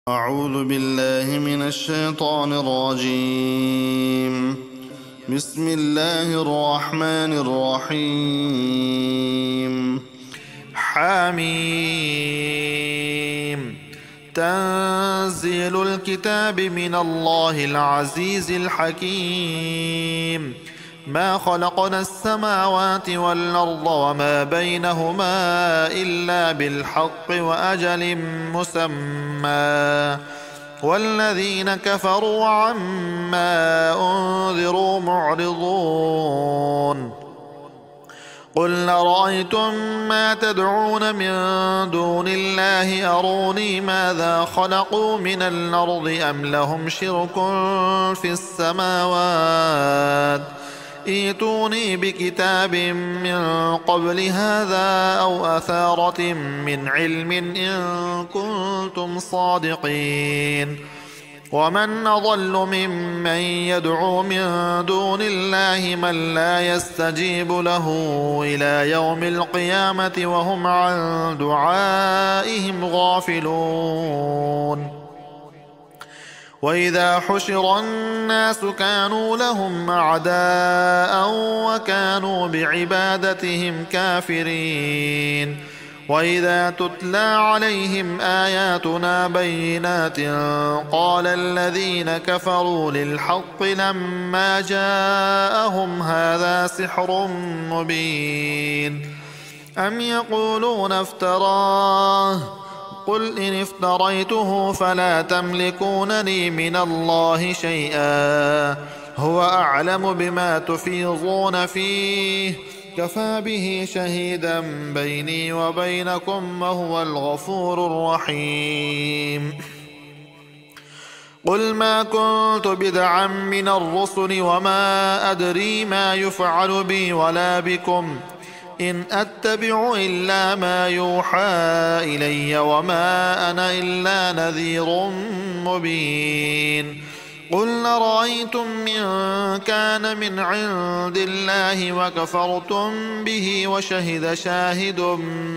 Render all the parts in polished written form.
أعوذ بالله من الشيطان الرجيم. بسم الله الرحمن الرحيم. حميم. تنزيل الكتاب من الله العزيز الحكيم. ما خلقنا السماوات والأرض وما بينهما إلا بالحق وأجل مسمى، والذين كفروا عما أنذروا معرضون. قل أرأيتم ما تدعون من دون الله أروني ماذا خلقوا من الأرض أم لهم شرك في السماوات، ائتوني بكتاب من قبل هذا أو أثارة من علم إن كنتم صادقين. ومن أضل ممن يدعو من دون الله من لا يستجيب له إلى يوم القيامة وهم عن دعائهم غافلون. وإذا حشر الناس كانوا لهم أعداء وكانوا بعبادتهم كافرين. وإذا تتلى عليهم آياتنا بينات قال الذين كفروا للحق لما جاءهم هذا سحر مبين. أم يقولون افتراه، قل إن افتريته فلا تملكون لي من الله شيئا، هو أعلم بما تفيضون فيه، كفى به شهيدا بيني وبينكم وهو الغفور الرحيم. قل ما كنت بدعا من الرسل وما أدري ما يفعل بي ولا بكم، إن أتبع إلا ما يوحى إلي وما أنا إلا نذير مبين. قل أرأيتم إن كان من عند الله وكفرتم به وشهد شاهد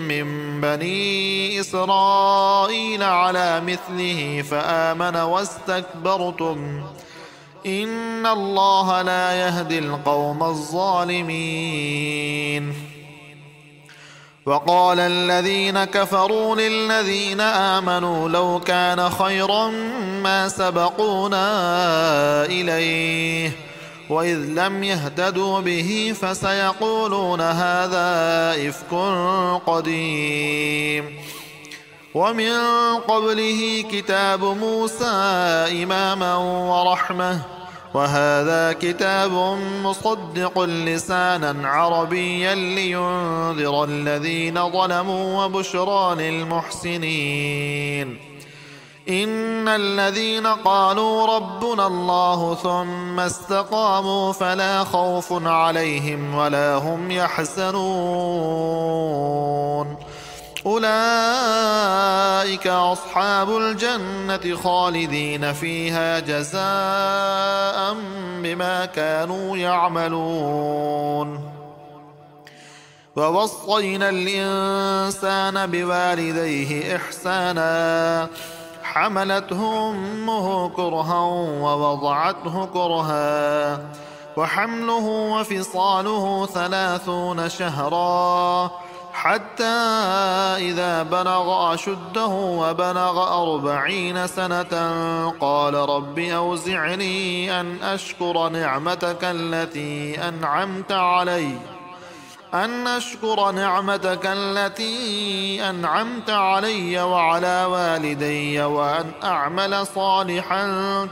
من بني إسرائيل على مثله فآمن واستكبرتم، إن الله لا يهدي القوم الظالمين. وقال الذين كفروا للذين آمنوا لو كان خيرا ما سبقونا إليه، وإذ لم يهتدوا به فسيقولون هذا إفك قديم. ومن قبله كتاب موسى إماما ورحمة، وهذا كتاب مصدق لسانا عربيا لينذر الذين ظلموا وبشرى للمحسنين. إن الذين قالوا ربنا الله ثم استقاموا فلا خوف عليهم ولا هم يحزنون، أولئك أصحاب الجنة خالدين فيها جزاء بما كانوا يعملون. ووصينا الإنسان بوالديه إحسانا، حملته أمه كرها ووضعته كرها، وحمله وفصاله 30 شهرا، حتى إذا بلغ أشده وبلغ 40 سنة قال رب أوزعني أن أشكر نعمتك التي أنعمت علي وعلى والدي وأن أعمل صالحا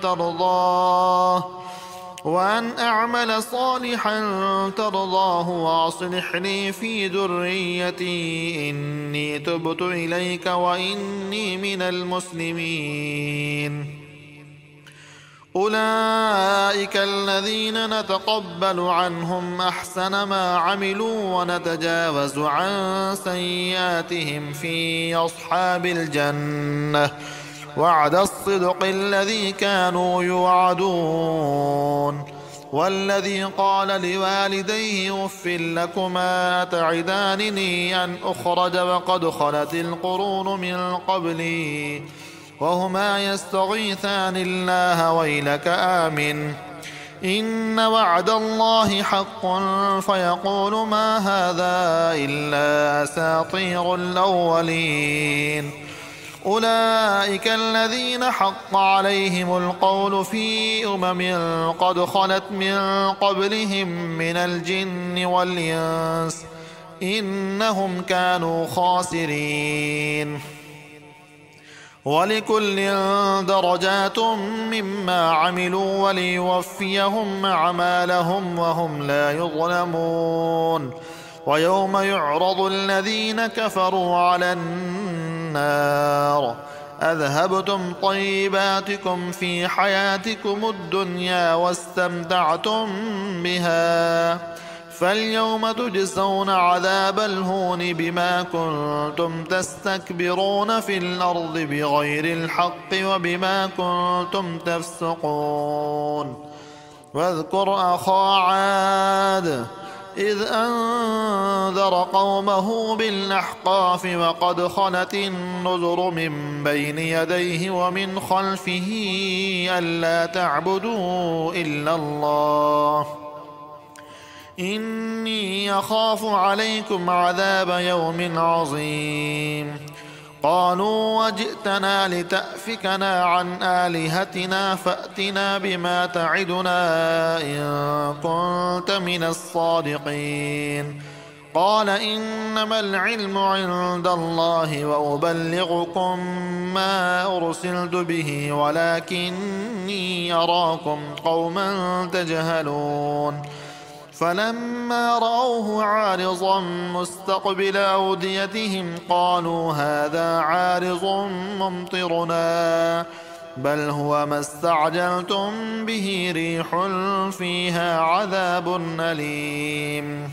ترضاه وأصلح لي في ذريتي إني تبت إليك وإني من المسلمين. أولئك الذين نتقبل عنهم أحسن ما عملوا ونتجاوز عن سيئاتهم في أصحاب الجنة، وعد الصدق الذي كانوا يوعدون. والذي قال لوالديه أف لكما تعدانني أن أخرج وقد خلت القرون من قبلي وهما يستغيثان الله ويلك آمن إن وعد الله حق فيقول ما هذا إلا أساطير الأولين أولئك الذين حق عليهم القول في قد خلت من قبلهم من الجن والإنس إنهم كانوا خاسرين ولكل درجات مما عملوا وليوفيهم أعمالهم وهم لا يظلمون ويوم يعرض الذين كفروا على النار أذهبتم طيباتكم في حياتكم الدنيا واستمتعتم بها فاليوم تجزون عذاب الهون بما كنتم تستكبرون في الأرض بغير الحق وبما كنتم تفسقون واذكر أخا عاد إذ أنذر قومه بالأحقاف وقد خلت النذر من بين يديه ومن خلفه ألا تعبدوا إلا الله إني أخاف عليكم عذاب يوم عظيم قالوا وجئتنا لتأفكنا عن آلهتنا فأتنا بما تعدنا إن كنت من الصادقين قال إنما العلم عند الله وأبلغكم ما أرسلت به ولكني أراكم قوما تجهلون فلما رأوه عارضا مستقبل أوديتهم قالوا هذا عارض ممطرنا بل هو ما استعجلتم به ريح فيها عذاب أليم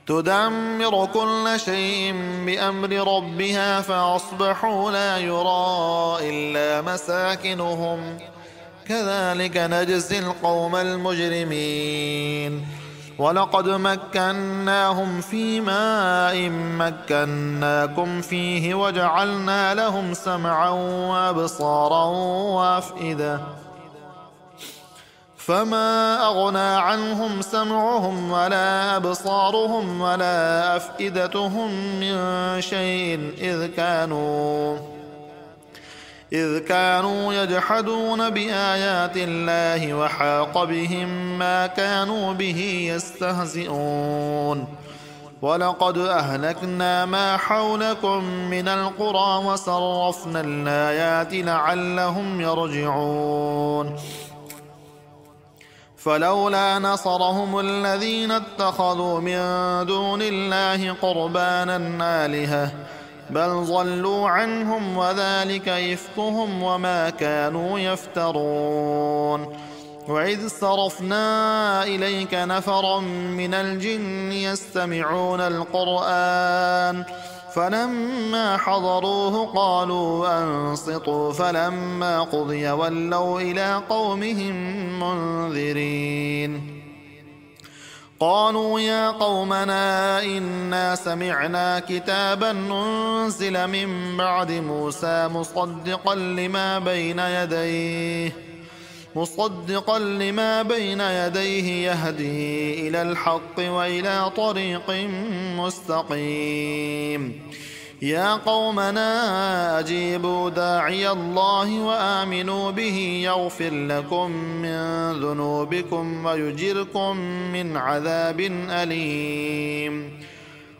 تدمر كل شيء بأمر ربها فأصبحوا لا يرى إلا مساكنهم كذلك نجزي القوم المجرمين ولقد مكناهم في ماء مكناكم فيه وجعلنا لهم سمعا وأبصارا وأفئدة فما أغنى عنهم سمعهم ولا أبصارهم ولا أفئدتهم من شيء إذ كانوا يجحدون بآيات الله وحاق بهم ما كانوا به يستهزئون ولقد أهلكنا ما حولكم من القرى وصرفنا الآيات لعلهم يرجعون فلولا نصرهم الذين اتخذوا من دون الله قربانا آلهة بل ضلوا عنهم وذلك إفكهم وما كانوا يفترون وإذ صرفنا إليك نفرا من الجن يستمعون القرآن فلما حضروه قالوا أنصتوا فلما قضي ولوا إلى قومهم منذرين قالوا يا قومنا إنا سمعنا كتابا أنزل من بعد موسى مصدقا لما بين يديه يهدي إلى الحق وإلى طريق مستقيم يا قومنا أجيبوا داعي الله وآمنوا به يغفر لكم من ذنوبكم ويجركم من عذاب أليم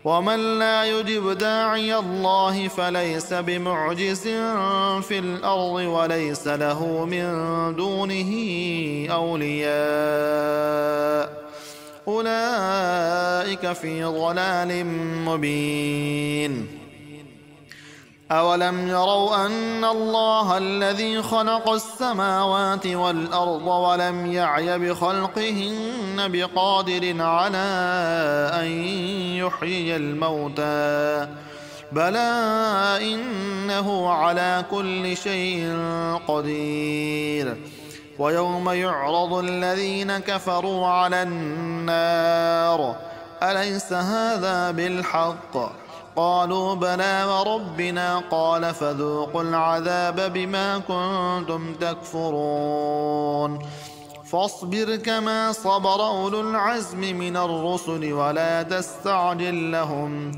ومن لا يجب داعي الله فليس بمعجز في الأرض وليس له من دونه أولياء أولئك في ضلال مبين أولم يروا أن الله الذي خلق السماوات والأرض ولم يعي بخلقهن بقادر على أن يحيي الموتى بلى إنه على كل شيء قدير ويوم يعرض الذين كفروا على النار أليس هذا بالحق قالوا بلى وربنا قال فذوقوا العذاب بما كنتم تكفرون فاصبر كما صبر أولو العزم من الرسل ولا تستعجل لهم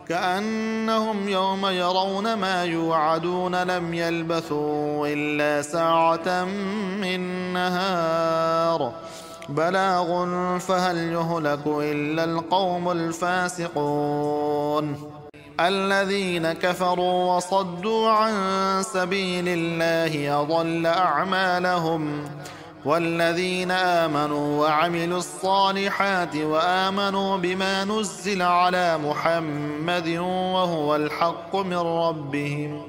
كأنهم يوم يرون ما يوعدون لم يلبثوا إلا ساعة من نهار بلاغ فهل يهلك إلا القوم الفاسقون الذين كفروا وصدوا عن سبيل الله أضل أعمالهم والذين آمنوا وعملوا الصالحات وآمنوا بما نزل على محمد وهو الحق من ربهم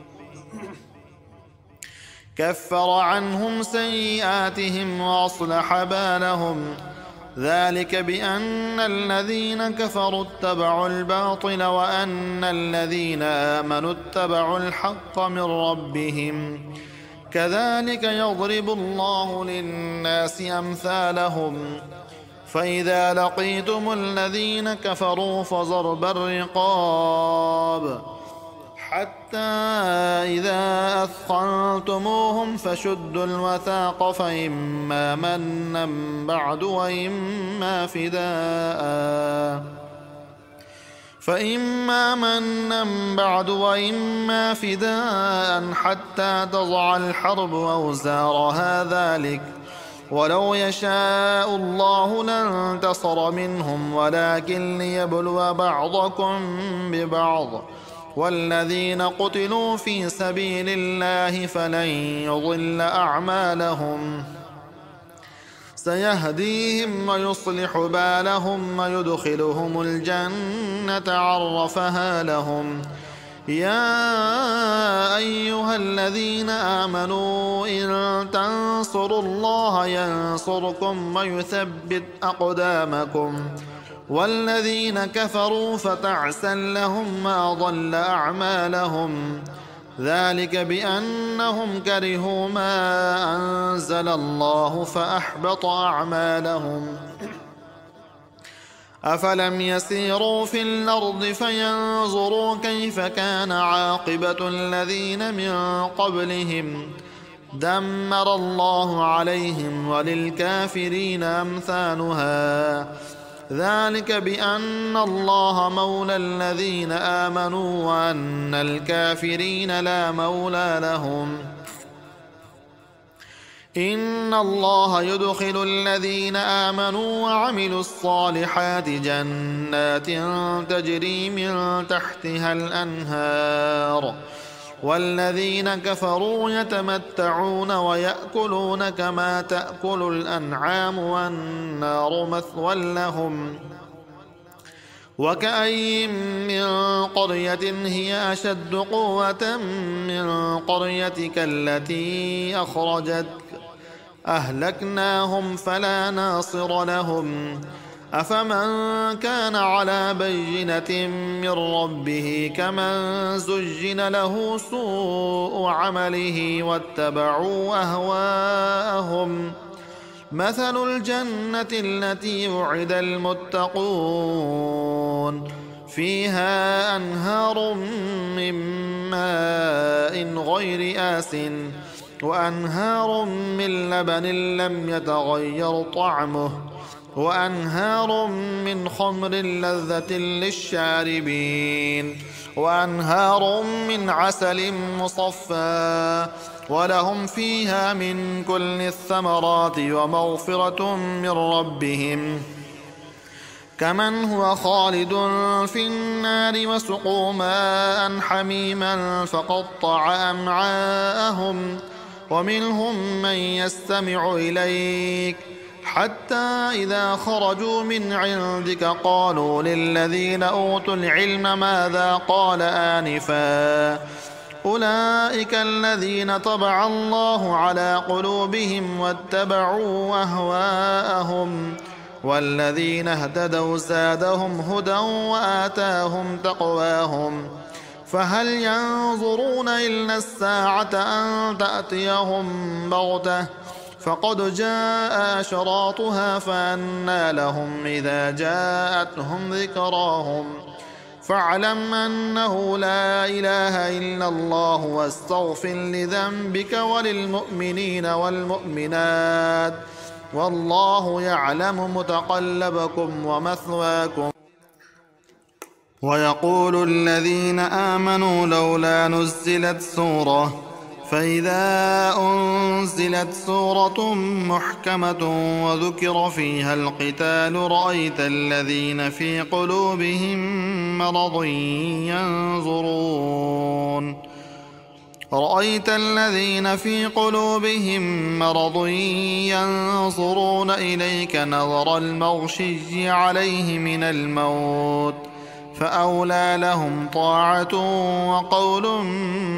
كفر عنهم سيئاتهم وأصلح بالهم ذلك بأن الذين كفروا اتبعوا الباطل وأن الذين آمنوا اتبعوا الحق من ربهم كذلك يضرب الله للناس أمثالهم فإذا لقيتم الذين كفروا فضرب الرقاب حتى إذا أثخنتموهم فشدوا الوثاق فإما منا بعد وإما فداء حتى تضع الحرب أوزارها ذلك ولو يشاء الله لانتصر منهم ولكن ليبلو بعضكم ببعض والذين قتلوا في سبيل الله فلن يضل أعمالهم سيهديهم ويصلح بالهم ويدخلهم الجنة عرفها لهم يا أيها الذين آمنوا إن تنصروا الله ينصركم ويثبت أقدامكم والذين كفروا فتعسا لهم وأضل أعمالهم ذلك بأنهم كرهوا ما أنزل الله فأحبط أعمالهم أفلم يسيروا في الأرض فينظروا كيف كان عاقبة الذين من قبلهم دمر الله عليهم وللكافرين أمثالها ذلك بأن الله مولى الذين آمنوا وأن الكافرين لا مولى لهم إن الله يدخل الذين آمنوا وعملوا الصالحات جنات تجري من تحتها الأنهار والذين كفروا يتمتعون ويأكلون كما تأكل الأنعام والنار مثوى لهم وكأي من قرية هي أشد قوة من قريتك التي أخرجتك أهلكناهم فلا ناصر لهم أفمن كان على بينة من ربه كمن زجن له سوء عمله واتبعوا أهواءهم مثل الجنة التي وعد المتقون فيها أنهار من ماء غير آسٍ وأنهار من لبن لم يتغير طعمه وأنهار من خمر لذة للشاربين وأنهار من عسل مصفى ولهم فيها من كل الثمرات ومغفرة من ربهم كمن هو خالد في النار وسقوا ماء حميما فقطع أمعاءهم ومنهم من يستمع إليك حتى إذا خرجوا من عندك قالوا للذين أوتوا العلم ماذا قال آنفا أولئك الذين طبع الله على قلوبهم واتبعوا أهواءهم والذين اهتدوا زادهم هدى وآتاهم تقواهم فهل ينظرون إلا الساعة أن تأتيهم بغتة فقد جاء أشراطها فأنى لهم إذا جاءتهم ذكراهم فاعلم أنه لا إله إلا الله واستغفر لذنبك وللمؤمنين والمؤمنات والله يعلم متقلبكم ومثواكم. ويقول الذين آمنوا لولا نزلت سورة، فإذا أنزلت سورة محكمة وذكر فيها القتال رأيت الذين في قلوبهم مرض ينظرون إليك نظر المغشي عليه من الموت، فأولى لهم طاعة وقول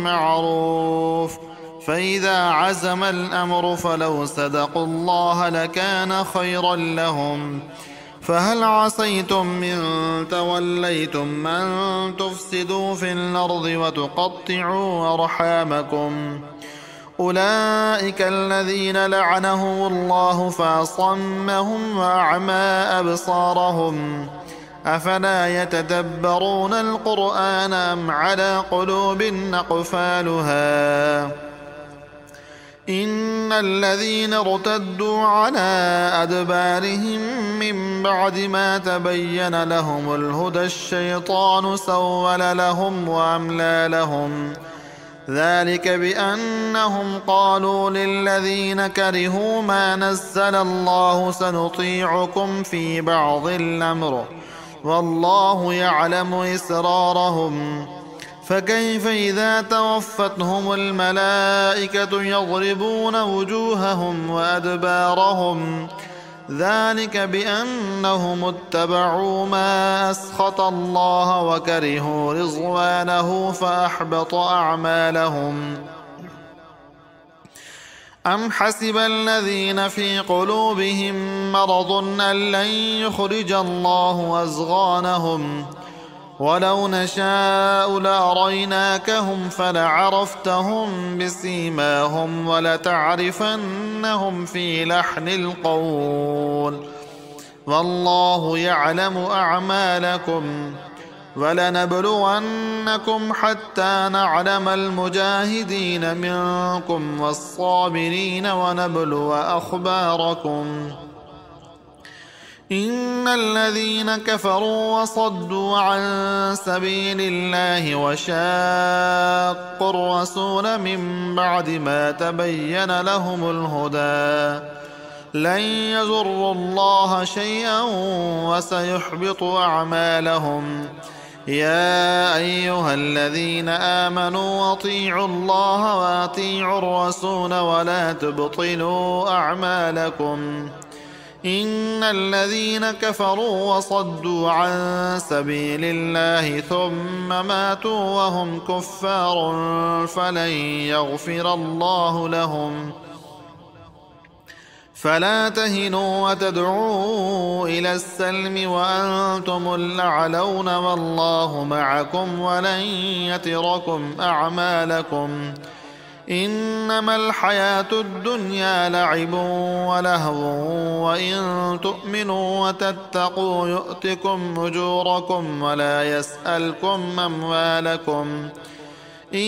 معروف. فإذا عزم الأمر فلو صدقوا الله لكان خيرا لهم. فهل عصيتم إن توليتم أن تفسدوا في الأرض وتقطعوا أرحامكم؟ أولئك الذين لعنهم الله فأصمهم وأعمى أبصارهم. أفلا يتدبرون القرآن أم على قلوب أقفالها؟ إن الذين ارتدوا على أدبارهم من بعد ما تبين لهم الهدى الشيطان سول لهم وأملى لهم، ذلك بأنهم قالوا للذين كرهوا ما نزل الله سنطيعكم في بعض الأمر والله يعلم إسرارهم. فكيف إذا توفتهم الملائكة يضربون وجوههم وأدبارهم؟ ذلك بأنهم اتبعوا ما أسخط الله وكرهوا رضوانه فأحبط أعمالهم. أم حسب الذين في قلوبهم مرض أن لن يخرج الله أضغانهم؟ ولو نشاء لأريناكهم فلعرفتهم بسيماهم ولتعرفنهم في لحن القول والله يعلم أعمالكم. ولنبلونكم حتى نعلم المجاهدين منكم والصابرين ونبلو أخباركم. إن الذين كفروا وصدوا عن سبيل الله وشاقوا الرسول من بعد ما تبين لهم الهدى لن يضروا الله شيئا وسيحبط أعمالهم. يا أيها الذين آمنوا أطيعوا الله وأطيعوا الرسول ولا تبطلوا أعمالكم. إن الذين كفروا وصدوا عن سبيل الله ثم ماتوا وهم كفار فلن يغفر الله لهم. فلا تهنوا وتدعوا إلى السلم وأنتم الأعلون والله معكم ولن يتركم أعمالكم. إنما الحياة الدنيا لعب ولهو وإن تؤمنوا وتتقوا يؤتكم أجوركم ولا يسألكم أموالكم. إن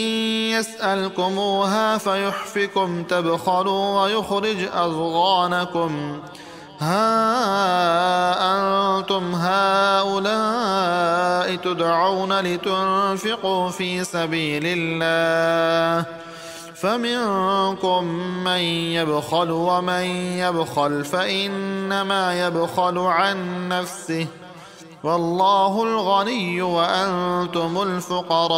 يسألكموها فيحفكم تبخلوا ويخرج أضغانكم. ها أنتم هؤلاء تدعون لتنفقوا في سبيل الله فمنكم من يبخل ومن يبخل فإنما يبخل عن نفسه والله الغني وأنتم الفقراء.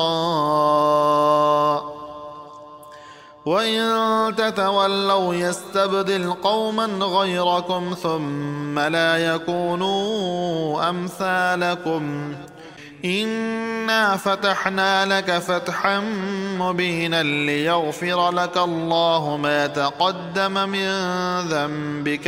وإن تتولوا يستبدل قوما غيركم ثم لا يكونوا أمثالكم. إنا فتحنا لك فتحا مبينا ليغفر لك الله ما تقدم من ذنبك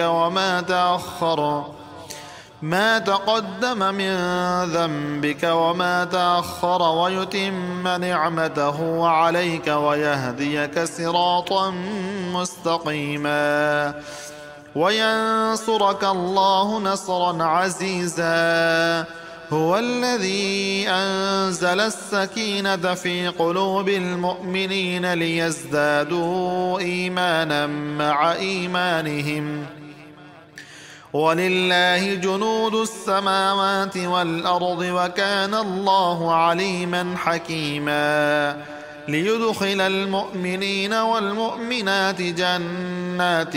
وما تأخر ويتم نعمته عليك ويهديك صراطا مستقيما وينصرك الله نصرا عزيزا. هو الذي أنزل السكينة في قلوب المؤمنين ليزدادوا إيمانا مع إيمانهم ولله جنود السماوات والأرض وكان الله عليما حكيما ليدخل المؤمنين والمؤمنات جنات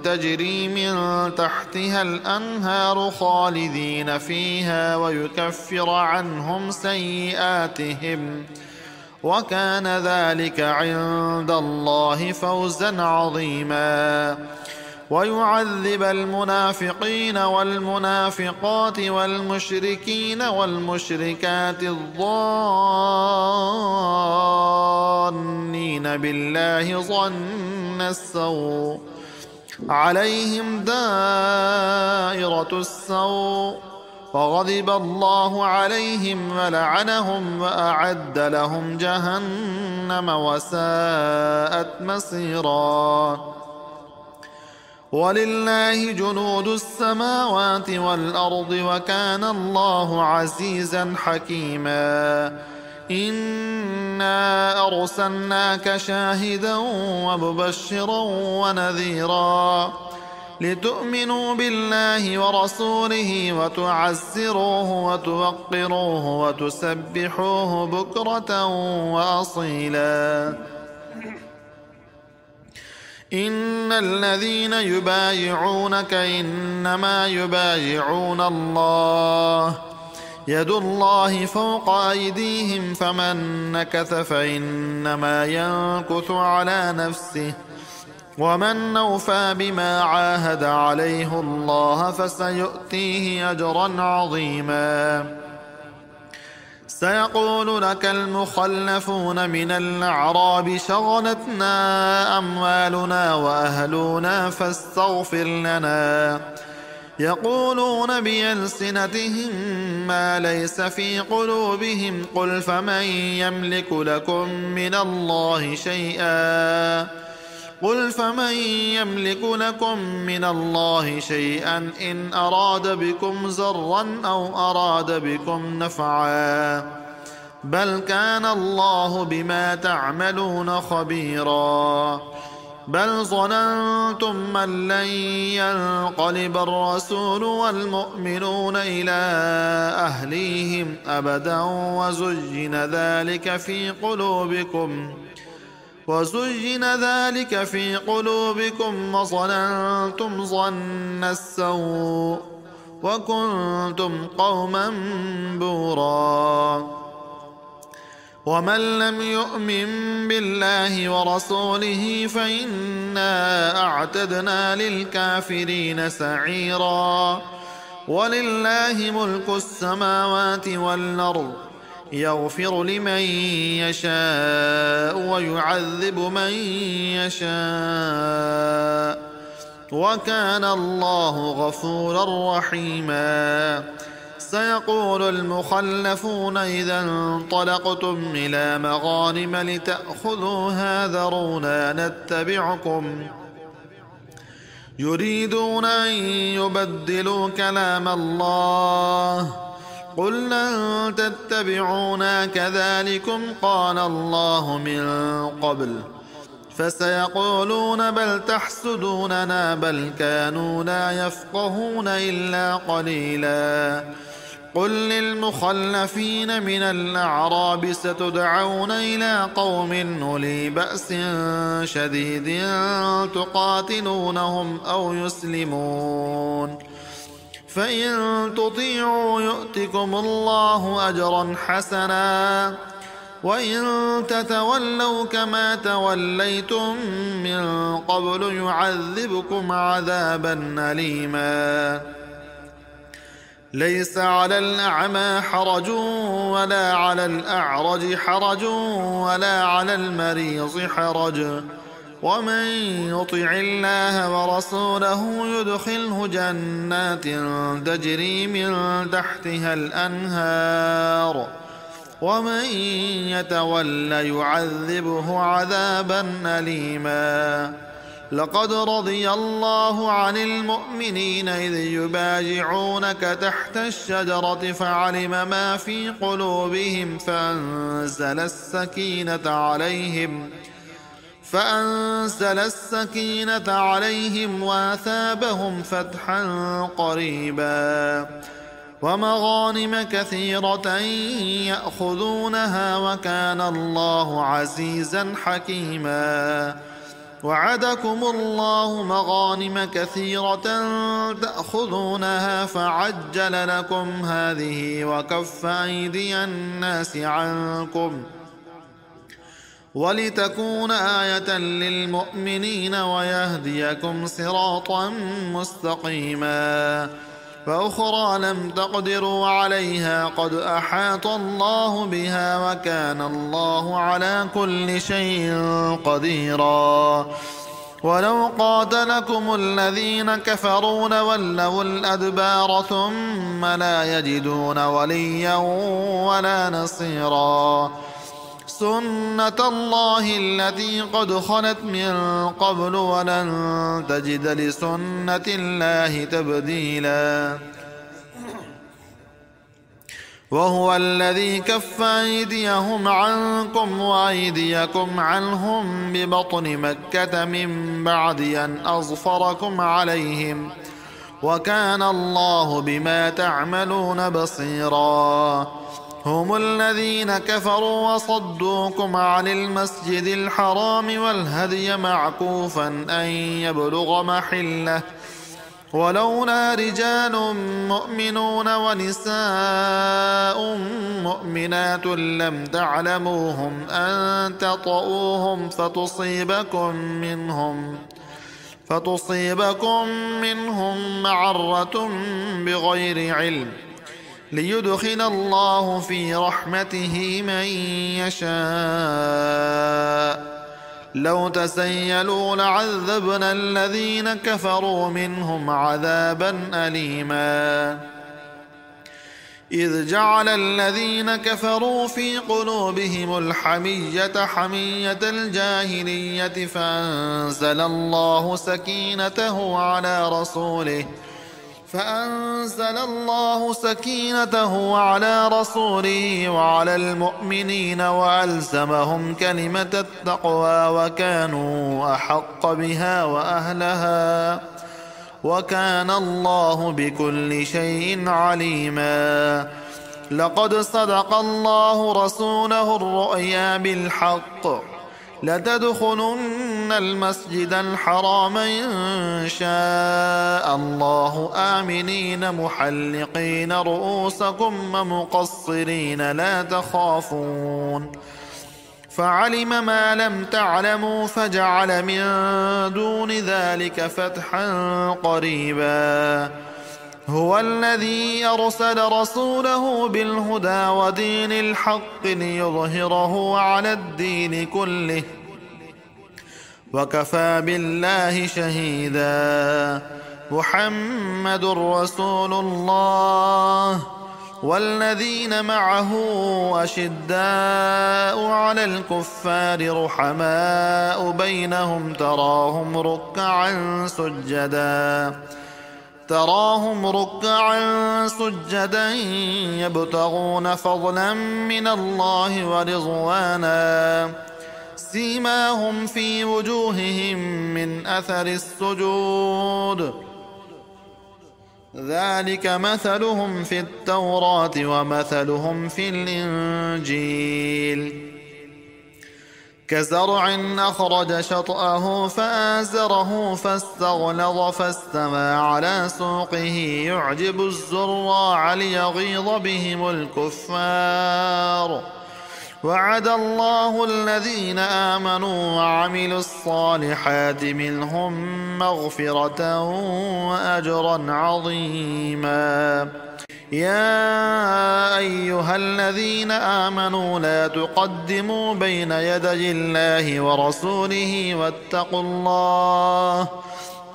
تجري من تحتها الأنهار خالدين فيها ويكفر عنهم سيئاتهم وكان ذلك عند الله فوزا عظيما ويعذب المنافقين والمنافقات والمشركين والمشركات الظانين بالله ظن السوء عليهم دائرة السوء وغضب الله عليهم ولعنهم وأعد لهم جهنم وساءت مصيرا ولله جنود السماوات والأرض وكان الله عزيزا حكيما إنا أرسلناك شاهدا ومبشرا ونذيرا لتؤمنوا بالله ورسوله وتعزروه وتوقروه وتسبحوه بكرة وأصيلا إن الذين يبايعونك إنما يبايعون الله يد الله فوق أيديهم فمن نكث فإنما ينكث على نفسه ومن أوفى بما عاهد عليه الله فسيؤتيه أجرا عظيما سيقول لك المخلفون من الأعراب شغلتنا أموالنا وأهلنا فاستغفر لنا يقولون بألسنتهم ما ليس في قلوبهم قل فمن يملك لكم من الله شيئا إن أراد بكم ضرا أو أراد بكم نفعا بل كان الله بما تعملون خبيرا بل ظننتم أن لن ينقلب الرسول والمؤمنون إلى أهليهم أبدا وزين ذلك في قلوبكم وظننتم ظن السوء وكنتم قوما بورا ومن لم يؤمن بالله ورسوله فإنا أعتدنا للكافرين سعيرا ولله ملك السماوات والأرض يغفر لمن يشاء ويعذب من يشاء وكان الله غفورا رحيما سيقول المخلفون إذا انطلقتم إلى مغانم لتأخذوها ذرونا نتبعكم يريدون أن يبدلوا كلام الله قل لن تتبعونا كذلكم قال الله من قبل فسيقولون بل تحسدوننا بل كانوا لا يفقهون إلا قليلا قل للمخلفين من الأعراب ستدعون إلى قوم أولي بأس شديد تقاتلونهم أو يسلمون فإن تطيعوا يؤتكم الله أجرا حسنا وإن تتولوا كما توليتم من قبل يعذبكم عذابا أليما ليس على الأعمى حرج ولا على الأعرج حرج ولا على المريض حرج ومن يطع الله ورسوله يدخله جنات تجري من تحتها الأنهار ومن يتول يعذبه عذابا أليما لقد رضي الله عن المؤمنين إذ يبايعونك تحت الشجرة فعلم ما في قلوبهم فأنزل السكينة عليهم وأثابهم فتحا قريبا ومغانم كثيرة يأخذونها وكان الله عزيزا حكيما. وعدكم الله مغانم كثيرة تأخذونها فعجل لكم هذه وكف أيدي الناس عنكم ولتكون آية للمؤمنين ويهديكم صراطا مستقيما. فأخرى لم تقدروا عليها قد أحاط الله بها وكان الله على كل شيء قديرا. ولو قاتلكم الذين كفروا لولوا الأدبار ثم لا يجدون وليا ولا نصيرا. سنة الله التي قد خلت من قبل ولن تجد لسنة الله تبديلا. وهو الذي كف أيديهم عنكم وأيديكم عنهم ببطن مكة من بعد أن أظفركم عليهم وكان الله بما تعملون بصيرا. هم الذين كفروا وصدوكم عن المسجد الحرام والهدي معكوفا أن يبلغ محله ولولا رجال مؤمنون ونساء مؤمنات لم تعلموهم أن تطؤوهم فتصيبكم منهم معرة بغير علم ليدخل الله في رحمته من يشاء. لو تسيلوا لعذبنا الذين كفروا منهم عذابا أليما. إذ جعل الذين كفروا في قلوبهم الحمية حمية الجاهلية فأنزل الله سكينته على رسوله وعلى المؤمنين وألزمهم كلمة التقوى وكانوا أحق بها وأهلها وكان الله بكل شيء عليما. لقد صدق الله رسوله الرؤيا بالحق لتدخلن المسجد الحرام إن شاء الله آمنين محلقين رؤوسكم ومقصرين لا تخافون فعلم ما لم تعلموا فجعل من دون ذلك فتحا قريبا. هو الذي أرسل رسوله بالهدى ودين الحق ليظهره على الدين كله وكفى بالله شهيدا. محمد رسول الله والذين معه أشداء على الكفار رحماء بينهم تراهم ركعا سجدا يبتغون فضلا من الله ورضوانا سيماهم في وجوههم من أثر السجود ذلك مثلهم في التوراة ومثلهم في الإنجيل كزرع أخرج شطأه فآزره فاستغلظ فاستوى على سوقه يعجب الزراع ليغيظ بهم الكفار. وعد الله الذين آمنوا وعملوا الصالحات منهم مغفرة وأجرا عظيما. يا أيها الذين آمنوا لا تقدموا بين يدي الله ورسوله واتقوا الله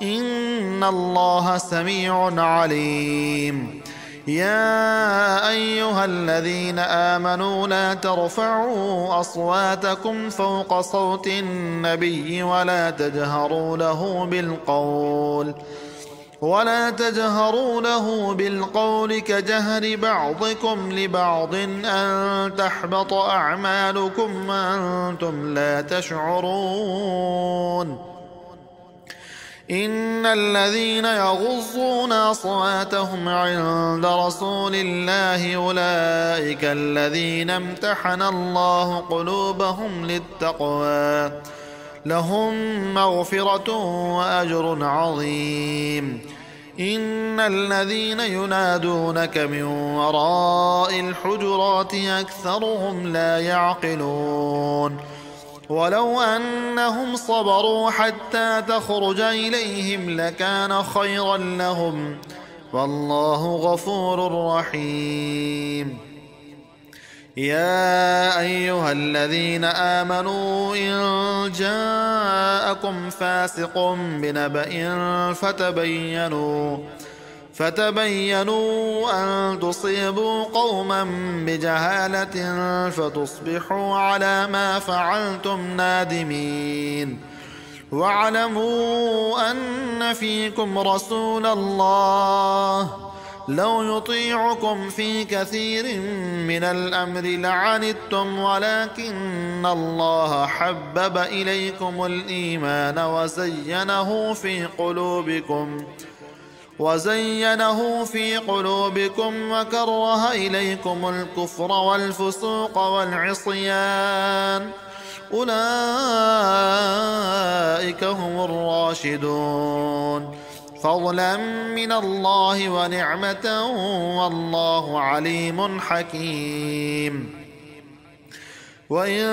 إن الله سميع عليم. يا أيها الذين آمنوا لا ترفعوا أصواتكم فوق صوت النبي ولا تجهروا له بالقول كجهر بعضكم لبعض أن تحبط أعمالكم وأنتم لا تشعرون إن الذين يغضون أصواتهم عند رسول الله أولئك الذين امتحن الله قلوبهم للتقوى لهم مغفرة وأجر عظيم إن الذين ينادونك من وراء الحجرات أكثرهم لا يعقلون ولو أنهم صبروا حتى تخرج إليهم لكان خيرا لهم والله غفور رحيم يا أيها الذين آمنوا إن جاءكم فاسق بنبأ فتبينوا أن تصيبوا قوما بجهالة فتصبحوا على ما فعلتم نادمين واعلموا أن فيكم رسول الله لو يطيعكم في كثير من الأمر لعنتم ولكن الله حبب إليكم الإيمان وزينه في قلوبكم وكره إليكم الكفر والفسوق والعصيان أولئك هم الراشدون فضلا من الله ونعمة والله عليم حكيم وإن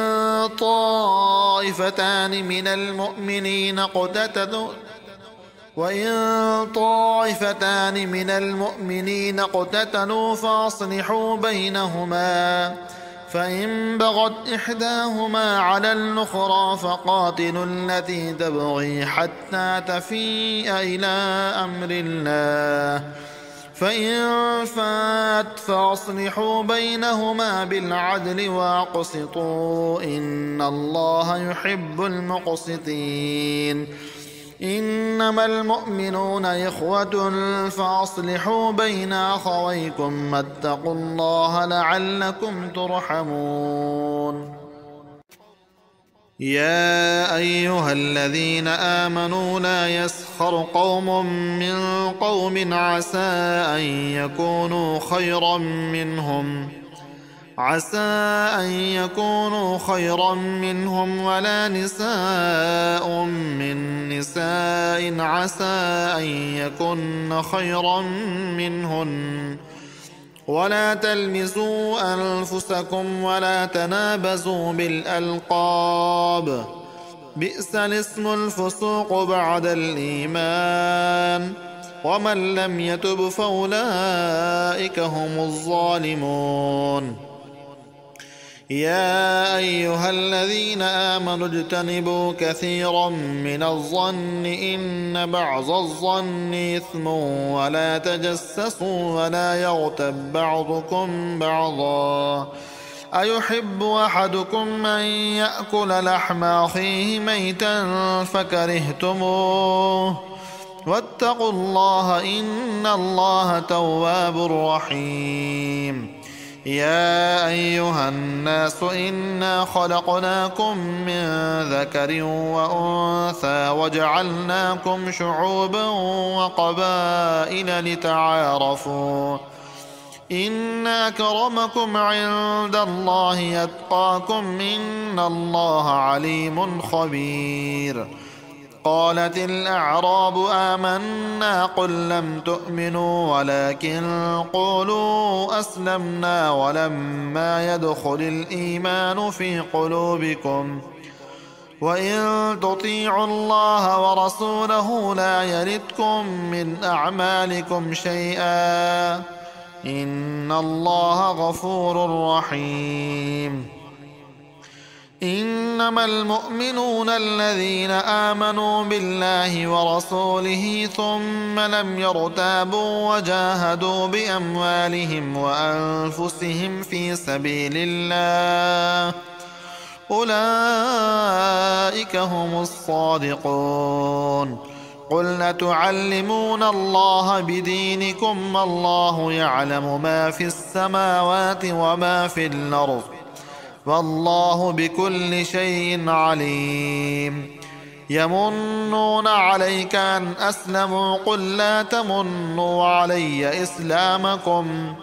طائفتان من المؤمنين اقتتلوا فأصلحوا بينهما فإن بغت إحداهما على الأخرى فقاتلوا التي تبغي حتى تفيء إلى أمر الله فإن فات فأصلحوا بينهما بالعدل وأقسطوا إن الله يحب المقسطين إنما المؤمنون إخوة فأصلحوا بين أخويكم واتقوا الله لعلكم ترحمون يا أيها الذين آمنوا لا يسخر قوم من قوم عسى أن يكونوا خيرا منهم ولا نساء من نساء عسى أن يكن خيرا منهن ولا تلمزوا أنفسكم ولا تنابزوا بالألقاب بئس الاسم الفسوق بعد الإيمان ومن لم يتب فأولئك هم الظالمون يا أيها الذين آمنوا اجتنبوا كثيرا من الظن إن بعض الظن إثم ولا تجسسوا ولا يغتب بعضكم بعضا أيحب أحدكم أن يأكل لحم أخيه ميتا فكرهتموه واتقوا الله إن الله تواب رحيم يا أيها الناس إنا خلقناكم من ذكر وأنثى وجعلناكم شعوبا وقبائل لتعارفوا إن أكرمكم عند الله أتقاكم إن الله عليم خبير قالت الأعراب آمنا قل لم تؤمنوا ولكن قولوا أسلمنا ولما يدخل الإيمان في قلوبكم وإن تطيعوا الله ورسوله لا يلتكم من أعمالكم شيئا إن الله غفور رحيم إنما المؤمنون الذين آمنوا بالله ورسوله ثم لم يرتابوا وجاهدوا بأموالهم وأنفسهم في سبيل الله أولئك هم الصادقون. قل أتعلمون الله بدينكم والله يعلم ما في السماوات وما في الأرض والله بكل شيء عليم. يمنون عليك أن أسلموا قل لا تمنوا علي إسلامكم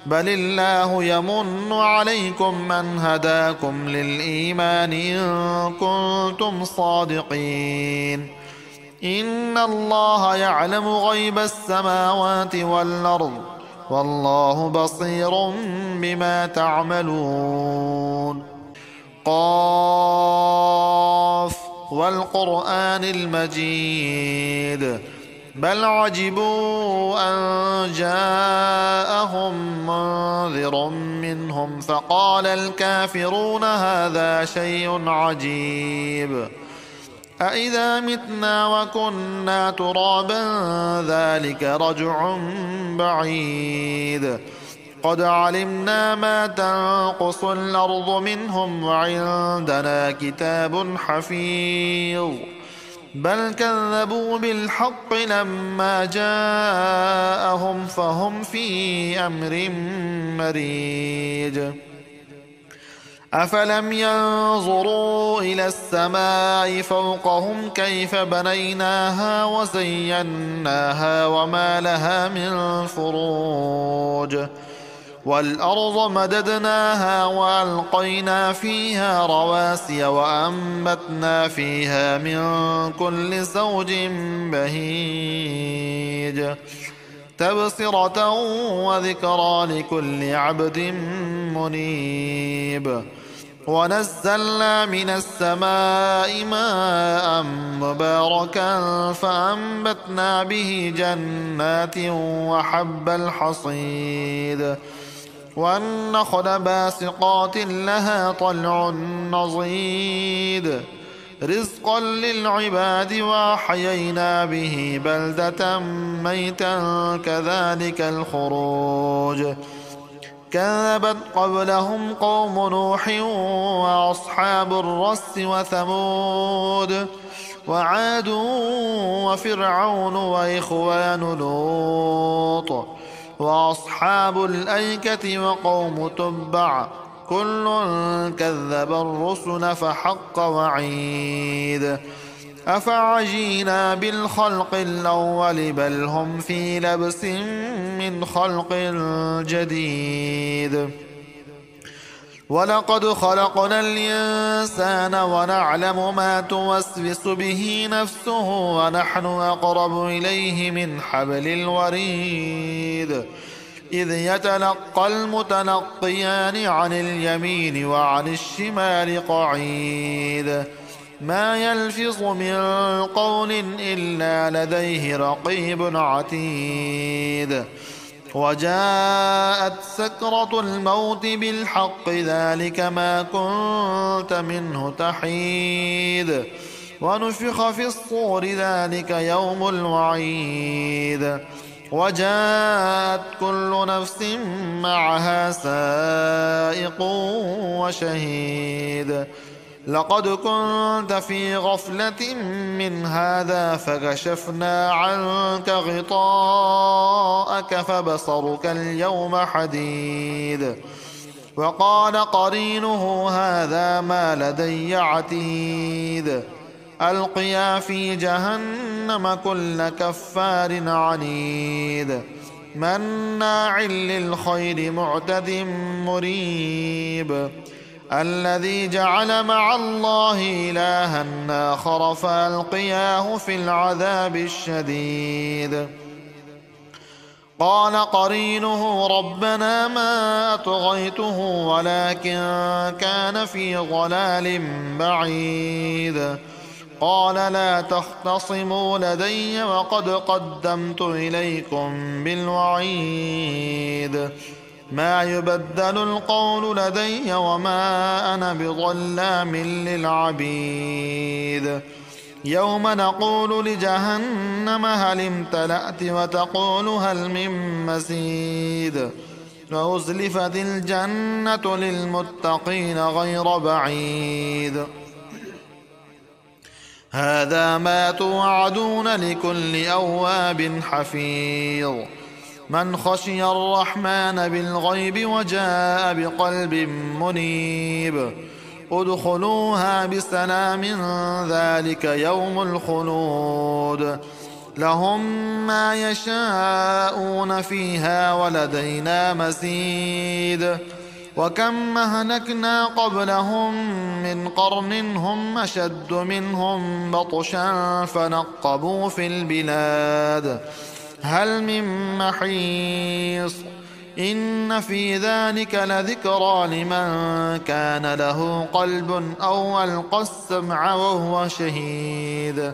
بل الله يمن عليكم أن هداكم للإيمان إن كنتم صادقين. إن الله يعلم غيب السماوات والأرض والله بصير بما تعملون. قاف والقرآن المجيد بل عجبوا أن جاءهم منذر منهم فقال الكافرون هذا شيء عجيب أإذا متنا وكنا ترابا ذلك رجع بعيد. قد علمنا ما تنقص الأرض منهم وعندنا كتاب حفيظ بل كذبوا بالحق لما جاءهم فهم في أمر مريج. أفلم ينظروا إلى السماء فوقهم كيف بنيناها وزيناها وما لها من فروج والأرض مددناها وألقينا فيها رواسي وأنبتنا فيها من كل زوج بهيج تبصرة وذكرى لكل عبد منيب. ونزلنا من السماء ماء مباركا فأنبتنا به جنات وحب الحصيد والنخل باسقات لها طلع نضيد رزقا للعباد وأحيينا به بلدة ميتا كذلك الخروج. كذبت قبلهم قوم نوح وأصحاب الرس وثمود وعاد وفرعون وإخوان لوط وأصحاب الأيكة وقوم تبع كل كذب الرسل فحق وعيد. أفعجينا بالخلق الأول بل هم في لبس من خلق جديد. ولقد خلقنا الإنسان ونعلم ما توسوس به نفسه ونحن أقرب إليه من حبل الوريد إذ يتلقى المتلقيان عن اليمين وعن الشمال قعيد ما يلفظ من قول إلا لديه رقيب عتيد. وجاءت سكرة الموت بالحق ذلك ما كنت منه تحيد ونفخ في الصور ذلك يوم الوعيد. وجاءت كل نفس معها سائق وشهيد. لقد كنت في غفلة من هذا فكشفنا عنك غطاءك فبصرك اليوم حديد. وقال قرينه هذا ما لدي عتيد. ألقيا في جهنم كل كفار عنيد مناع للخير معتد مريب. الذي جعل مع الله إلها آخر فألقياه في العذاب الشديد. قال قرينه ربنا ما أطغيته ولكن كان في ضلال بعيد. قال لا تختصموا لدي وقد قدمت إليكم بالوعيد. ما يبدل القول لدي وما أنا بظلام للعبيد يوم نقول لجهنم هل امتلأت وتقول هل من مزيد وأزلفت الجنة للمتقين غير بعيد هذا ما توعدون لكل أواب حفيظ من خشي الرحمن بالغيب وجاء بقلب منيب ادخلوها بسلام ذلك يوم الخلود لهم ما يشاءون فيها ولدينا مزيد وكم أهلكنا قبلهم من قرن هم أشد منهم بطشا فنقبوا في البلاد هل من محيص إن في ذلك لذكرى لمن كان له قلب أو ألقى السمع وهو شهيد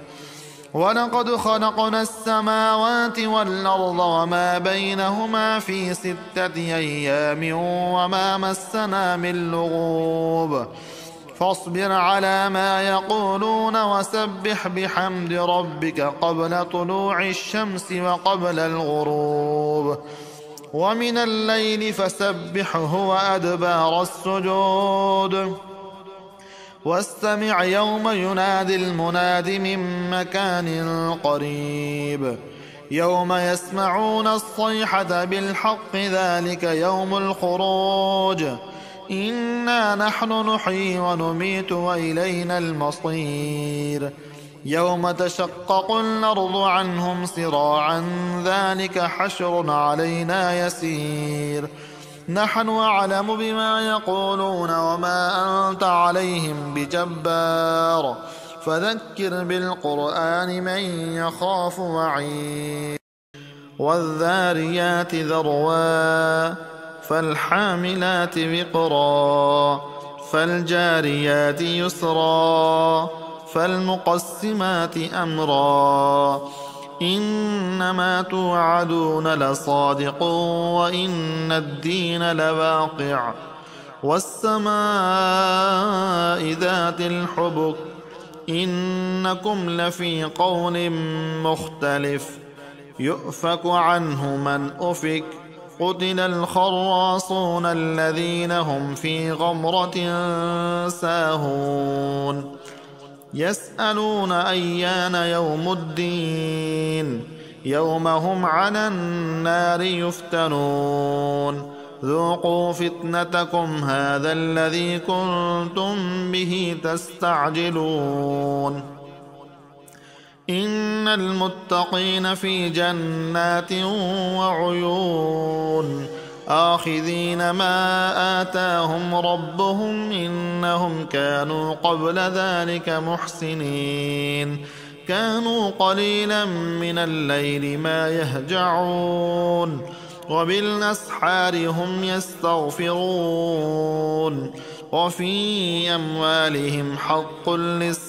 ولقد خلقنا السماوات والأرض وما بينهما في 6 أيام وما مسنا من لغوب فاصبر على ما يقولون وسبح بحمد ربك قبل طلوع الشمس وقبل الغروب ومن الليل فسبحه وأدبار السجود واستمع يوم ينادي المناد من مكان قريب يوم يسمعون الصيحة بالحق ذلك يوم الخروج إنا نحن نحيي ونميت وإلينا المصير يوم تشقق الأرض عنهم صراعا ذلك حشر علينا يسير نحن أعلم بما يقولون وما أنت عليهم بجبار فذكر بالقرآن من يخاف وعيد والذاريات ذروا فالحاملات وقرا فالجاريات يسرا فالمقسمات أمرا إنما توعدون لصادق وإن الدين لواقع والسماء ذات الحبك إنكم لفي قول مختلف يؤفك عنه من أفك قتل الخراصون الذين هم في غمرة ساهون يسألون أيان يوم الدين يوم هم على النار يفتنون ذوقوا فتنتكم هذا الذي كنتم به تستعجلون إن المتقين في جنات وعيون آخذين ما آتاهم ربهم إنهم كانوا قبل ذلك محسنين كانوا قليلا من الليل ما يهجعون وبالأسحار هم يستغفرون وفي أموالهم حق للسائل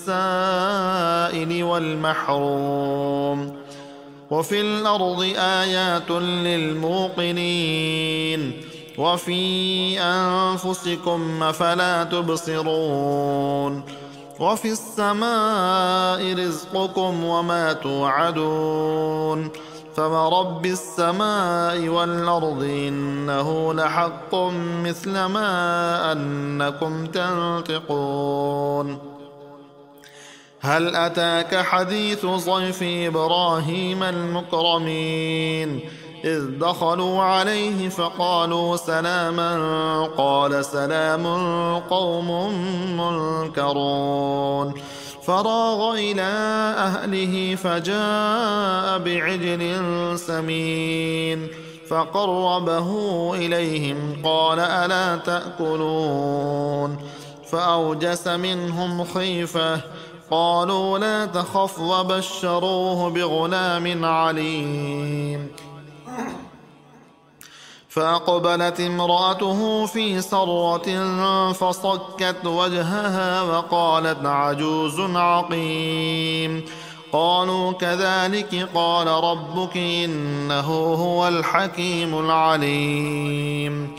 والمحروم وفي الأرض آيات للموقنين وفي أنفسكم أفلا تبصرون وفي السماء رزقكم وما توعدون فورب السماء والأرض إنه لحق مثل ما أنكم تنطقون هل أتاك حديث ضيف إبراهيم المكرمين إذ دخلوا عليه فقالوا سلاما قال سلام قوم منكرون فراغ إلى أهله فجاء بعجل سمين فقربه إليهم قال ألا تأكلون فأوجس منهم خيفة قالوا لا تخف وبشروه بغلام عليم فأقبلت امرأته في سرة فصكت وجهها وقالت عجوز عقيم قالوا كذلك قال ربك إنه هو الحكيم العليم